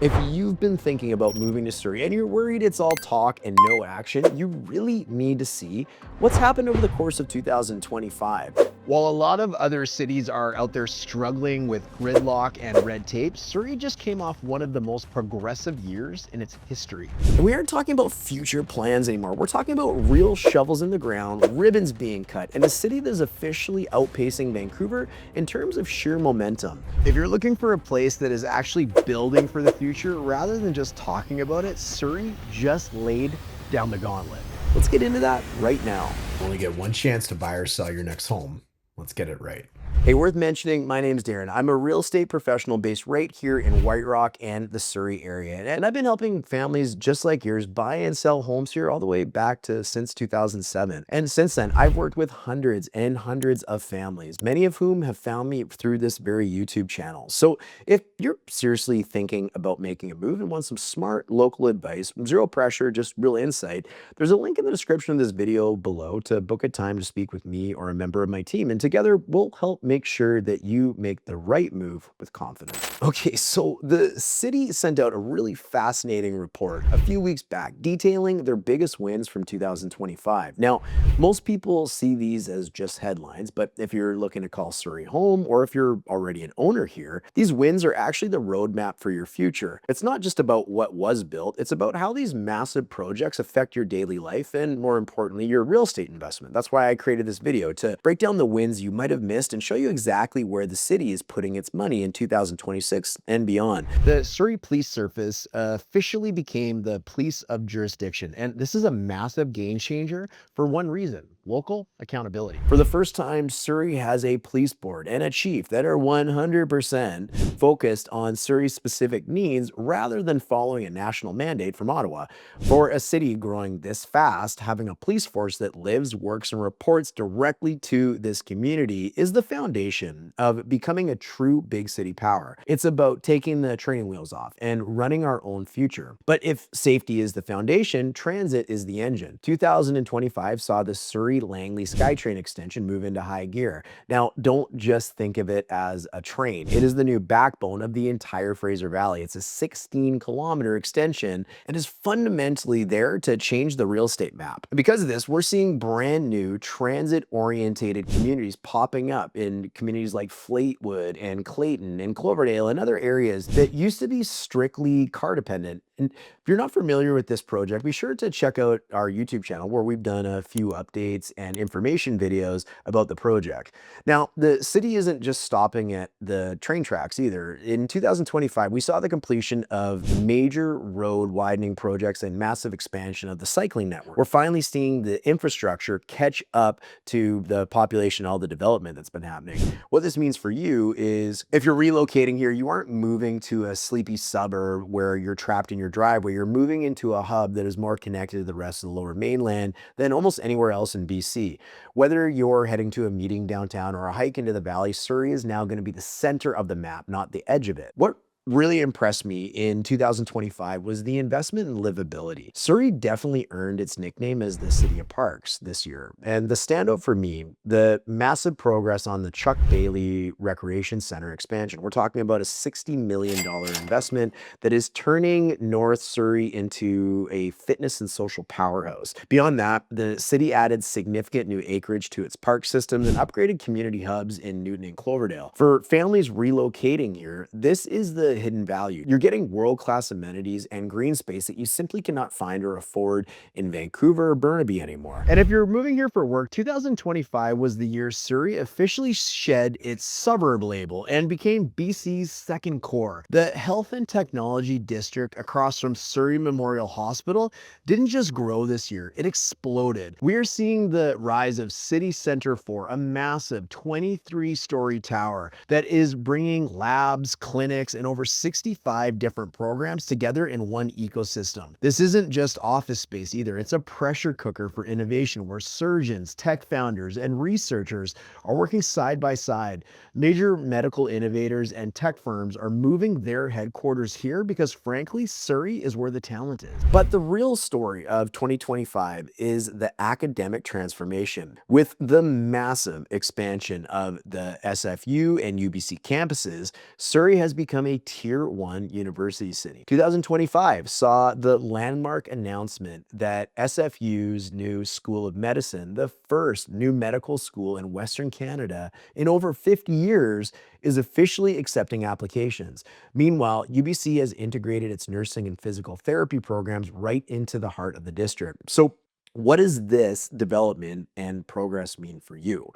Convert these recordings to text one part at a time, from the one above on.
If you've been thinking about moving to Surrey and you're worried it's all talk and no action, you really need to see what's happened over the course of 2025. While a lot of other cities are out there struggling with gridlock and red tape, Surrey just came off one of the most progressive years in its history. And we aren't talking about future plans anymore. We're talking about real shovels in the ground, ribbons being cut, and a city that is officially outpacing Vancouver in terms of sheer momentum. If you're looking for a place that is actually building for the future rather than just talking about it, Surrey just laid down the gauntlet. Let's get into that right now. You only get one chance to buy or sell your next home. Let's get it right. Hey, worth mentioning, my name's Darren. I'm a real estate professional based right here in White Rock and the Surrey area. And I've been helping families just like yours buy and sell homes here all the way back to since 2007. And since then, I've worked with hundreds and hundreds of families, many of whom have found me through this very YouTube channel. So if you're seriously thinking about making a move and want some smart local advice, zero pressure, just real insight, there's a link in the description of this video below to book a time to speak with me or a member of my team. And together we'll help make sure that you make the right move with confidence. Okay, so the city sent out a really fascinating report a few weeks back detailing their biggest wins from 2025. Now, most people see these as just headlines, but if you're looking to call Surrey home or if you're already an owner here, these wins are actually the roadmap for your future. It's not just about what was built, it's about how these massive projects affect your daily life and, more importantly, your real estate investment. That's why I created this video, to break down the wins you might have missed and show you exactly where the city is putting its money in 2026 and beyond. The Surrey Police Service officially became the police of jurisdiction, and this is a massive game changer for one reason: local accountability. For the first time, Surrey has a police board and a chief that are 100% focused on Surrey's specific needs rather than following a national mandate from Ottawa. For a city growing this fast, having a police force that lives, works, and reports directly to this community is the foundation of becoming a true big city power. It's about taking the training wheels off and running our own future. But if safety is the foundation, transit is the engine. 2025 saw the Surrey Langley SkyTrain extension move into high gear. Now, don't just think of it as a train. It is the new backbone of the entire Fraser Valley. It's a 16-kilometer extension and is fundamentally there to change the real estate map. And because of this, we're seeing brand new transit-orientated communities popping up in communities like Fleetwood and Clayton and Cloverdale and other areas that used to be strictly car dependent. And if you're not familiar with this project, be sure to check out our YouTube channel where we've done a few updates and information videos about the project. Now, the city isn't just stopping at the train tracks either. In 2025, we saw the completion of major road widening projects and massive expansion of the cycling network. We're finally seeing the infrastructure catch up to the population, all the development that's been happening. What this means for you is if you're relocating here, you aren't moving to a sleepy suburb where you're trapped in your driveway. You're moving into a hub that is more connected to the rest of the lower mainland than almost anywhere else in BC. Whether you're heading to a meeting downtown or a hike into the valley, Surrey is now going to be the center of the map, not the edge of it. What really impressed me in 2025 was the investment in livability. Surrey definitely earned its nickname as the city of parks this year. And the standout for me, the massive progress on the Chuck Daly Recreation Center expansion. We're talking about a $60 million investment that is turning North Surrey into a fitness and social powerhouse. Beyond that, the city added significant new acreage to its park systems and upgraded community hubs in Newton and Cloverdale. For families relocating here, this is the hidden value. You're getting world-class amenities and green space that you simply cannot find or afford in Vancouver or Burnaby anymore. And if you're moving here for work, 2025 was the year Surrey officially shed its suburb label and became BC's second core. The health and technology district across from Surrey Memorial Hospital didn't just grow this year, it exploded. We are seeing the rise of City Centre 4, a massive 23-story tower that is bringing labs, clinics, and over 65 different programs together in one ecosystem. This isn't just office space either. It's a pressure cooker for innovation where surgeons, tech founders, and researchers are working side by side. Major medical innovators and tech firms are moving their headquarters here because, frankly, Surrey is where the talent is. But the real story of 2025 is the academic transformation. With the massive expansion of the SFU and UBC campuses, Surrey has become a Tier 1 university city. 2025 saw the landmark announcement that SFU's new School of Medicine, the first new medical school in Western Canada in over 50 years, is officially accepting applications. Meanwhile, UBC has integrated its nursing and physical therapy programs right into the heart of the district. So, what does this development and progress mean for you?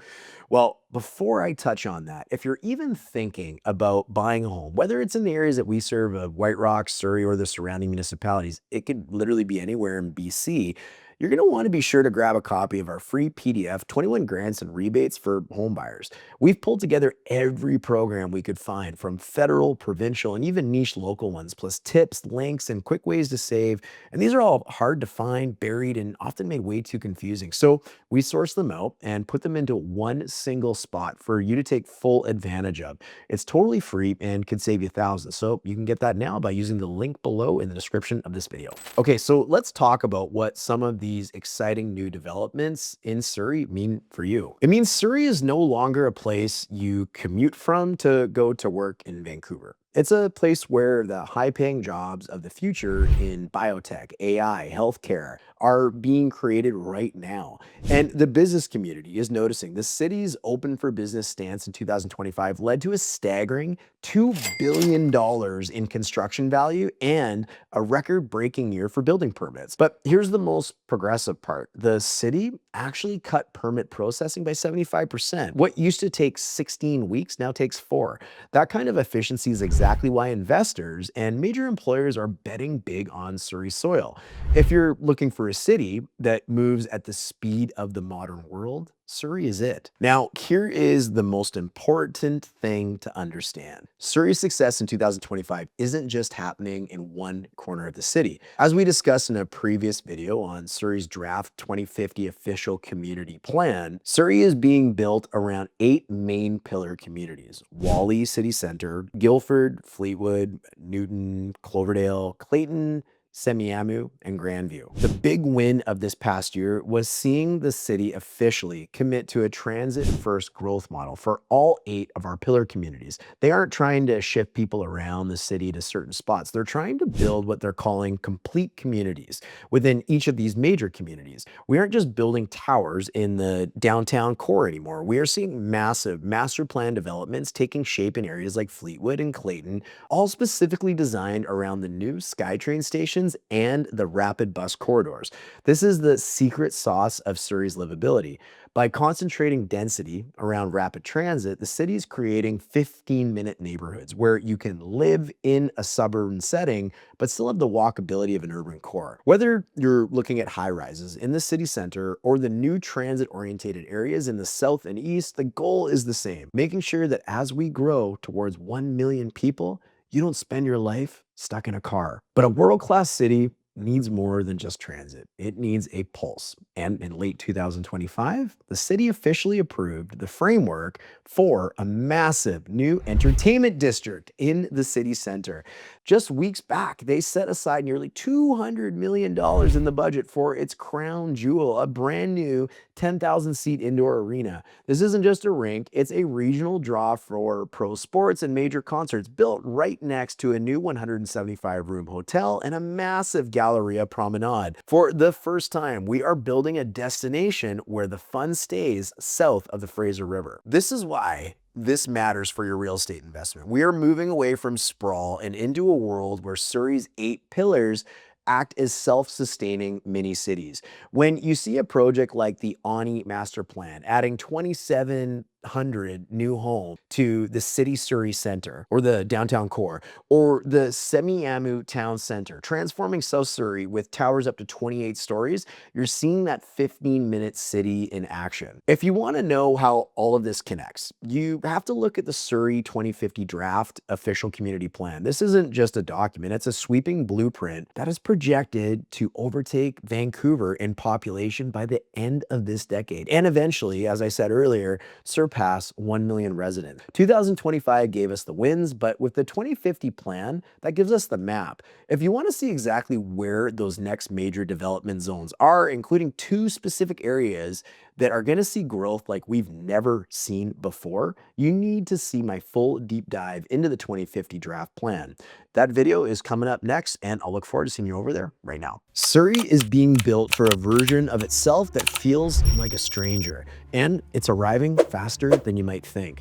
Well, before I touch on that, if you're even thinking about buying a home, whether it's in the areas that we serve of White Rock, Surrey, or the surrounding municipalities, it could literally be anywhere in BC. You're going to want to be sure to grab a copy of our free PDF, 21 grants and rebates for home buyers. We've pulled together every program we could find, from federal, provincial, and even niche local ones, plus tips, links, and quick ways to save. And these are all hard to find, buried, and often made way too confusing. So we source them out and put them into one single spot for you to take full advantage of. It's totally free and could save you thousands. So you can get that now by using the link below in the description of this video. Okay, so let's talk about what some of these exciting new developments in Surrey mean for you. It means Surrey is no longer a place you commute from to go to work in Vancouver. It's a place where the high-paying jobs of the future in biotech, AI, healthcare are being created right now. And the business community is noticing the city's open for business stance in 2025 led to a staggering $2 billion in construction value and a record-breaking year for building permits. But here's the most progressive part. The city actually cut permit processing by 75%. What used to take 16 weeks now takes 4. That kind of efficiency is exactly why investors and major employers are betting big on Surrey soil. If you're looking for a city that moves at the speed of the modern world, Surrey is it. Now, here is the most important thing to understand. Surrey's success in 2025 isn't just happening in one corner of the city. As we discussed in a previous video on Surrey's draft 2050 official community plan, Surrey is being built around 8 main pillar communities: Whalley City Centre, Guildford, Fleetwood, Newton, Cloverdale, Clayton, Semiahmoo, and Grandview. The big win of this past year was seeing the city officially commit to a transit-first growth model for all 8 of our pillar communities. They aren't trying to shift people around the city to certain spots. They're trying to build what they're calling complete communities within each of these major communities. We aren't just building towers in the downtown core anymore. We are seeing massive master plan developments taking shape in areas like Fleetwood and Clayton, all specifically designed around the new SkyTrain station and the rapid bus corridors. This is the secret sauce of Surrey's livability. By concentrating density around rapid transit, the city is creating 15-minute neighborhoods where you can live in a suburban setting, but still have the walkability of an urban core. Whether you're looking at high-rises in the city center or the new transit-oriented areas in the south and east, the goal is the same: making sure that as we grow towards 1 million people, you don't spend your life stuck in a car. But a world-class city needs more than just transit. It needs a pulse. And in late 2025, the city officially approved the framework for a massive new entertainment district in the city center. Just weeks back, they set aside nearly $200 million in the budget for its crown jewel, a brand new 10,000-seat indoor arena. This isn't just a rink, it's a regional draw for pro sports and major concerts, built right next to a new 175-room hotel and a massive Galleria promenade. For the first time, we are building a destination where the fun stays south of the Fraser River. This is why this matters for your real estate investment. We are moving away from sprawl and into a world where Surrey's 8 pillars act as self-sustaining mini cities. When you see a project like the Ani Master Plan adding 2,700 new homes to the city Surrey Center or the downtown core, or the Semiahmoo Town Center transforming South Surrey with towers up to 28 stories, you're seeing that 15-minute city in action. If you want to know how all of this connects, you have to look at the Surrey 2050 draft official community plan. This isn't just a document, it's a sweeping blueprint that is projected to overtake Vancouver in population by the end of this decade. And eventually, as I said earlier, surpass surpass 1 million residents. 2025 gave us the wins, but with the 2050 plan, that gives us the map. If you want to see exactly where those next major development zones are, including 2 specific areas that are going to see growth like we've never seen before, you need to see my full deep dive into the 2050 draft plan. That video is coming up next, and I'll look forward to seeing you over there right now. Surrey is being built for a version of itself that feels like a stranger, and it's arriving faster than you might think.